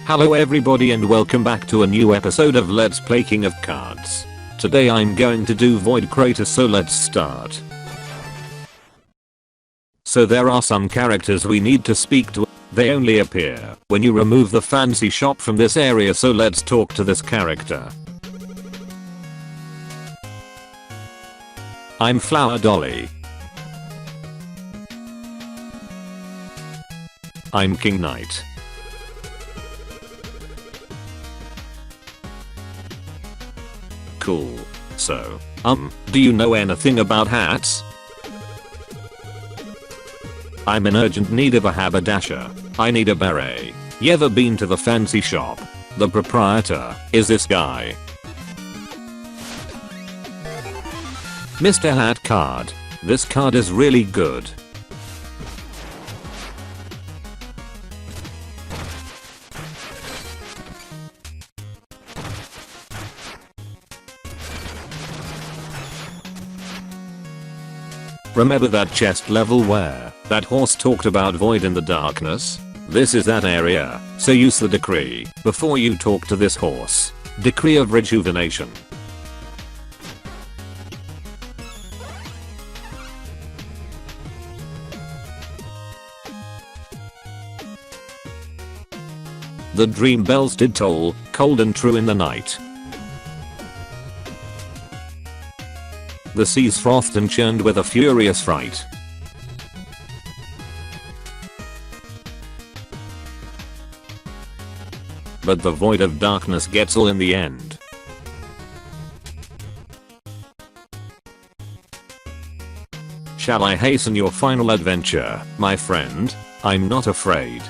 Hello everybody and welcome back to a new episode of Let's Play King of Cards. Today I'm going to do Void Crater, so let's start. So there are some characters we need to speak to. They only appear when you remove the fancy shop from this area, so let's talk to this character. I'm Flower Dolly. I'm King Knight. Cool. So, do you know anything about hats? I'm in urgent need of a haberdasher. I need a beret. You ever been to the fancy shop? The proprietor is this guy. Mr. Hat card. This card is really good. Remember that chest level where that horse talked about void in the darkness? This is that area, so use the decree before you talk to this horse. Decree of rejuvenation. The dream bells did toll, cold and true in the night. The seas frothed and churned with a furious fright. But the void of darkness gets all in the end. Shall I hasten your final adventure, my friend? I'm not afraid.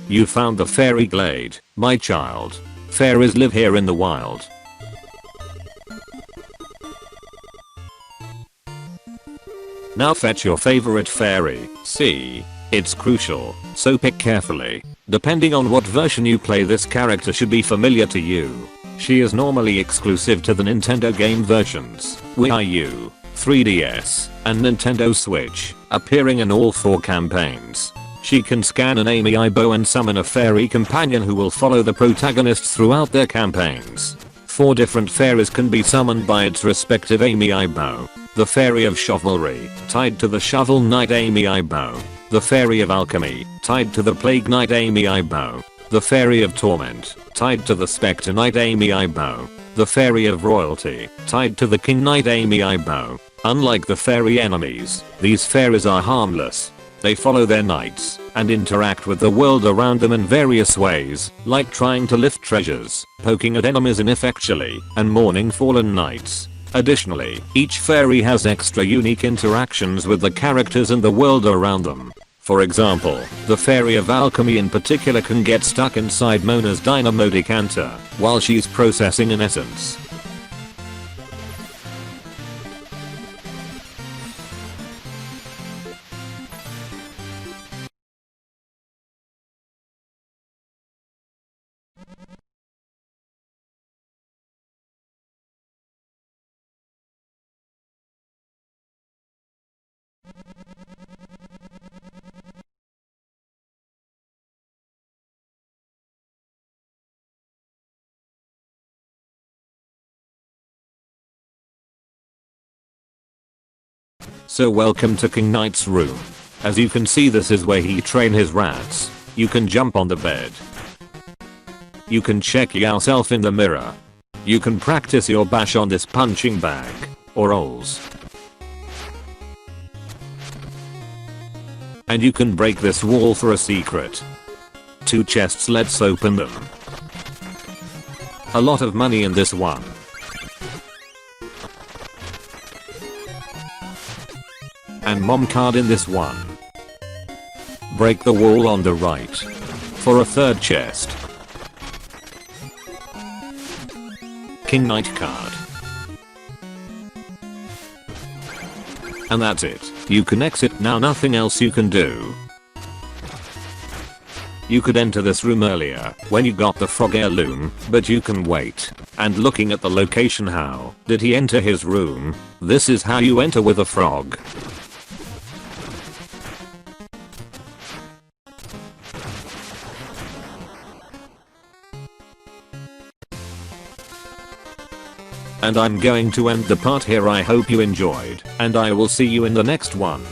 You found the fairy glade, my child. Fairies live here in the wild. Now fetch your favorite fairy. See, it's crucial, so pick carefully. Depending on what version you play, this character should be familiar to you. She is normally exclusive to the Nintendo game versions, Wii U, 3DS, and Nintendo Switch, appearing in all 4 campaigns. She can scan an amiibo and summon a fairy companion who will follow the protagonists throughout their campaigns. 4 different fairies can be summoned by its respective amiibo. The Fairy of Chivalry, tied to the Shovel Knight amiibo. The Fairy of Alchemy, tied to the Plague Knight amiibo. The Fairy of Torment, tied to the Spectre Knight amiibo. The Fairy of Royalty, tied to the King Knight amiibo. Unlike the fairy enemies, these fairies are harmless. They follow their knights and interact with the world around them in various ways, like trying to lift treasures, poking at enemies ineffectually, and mourning fallen knights. Additionally, each fairy has extra unique interactions with the characters and the world around them. For example, the Fairy of Alchemy in particular can get stuck inside Mona's dynamo decanter while she's processing an essence. So welcome to King Knight's room. As you can see, this is where he train his rats. You can jump on the bed. You can check yourself in the mirror. You can practice your bash on this punching bag, or rolls. And you can break this wall for a secret. 2 chests, let's open them. A lot of money in this one. And mom card in this one. Break the wall on the right. For a 3rd chest. King Knight card. And that's it. You can exit now, nothing else you can do. You could enter this room earlier when you got the frog heirloom, but you can wait. And looking at the location, how did he enter his room? This is how you enter with a frog. And I'm going to end the part here. I hope you enjoyed, and I will see you in the next one.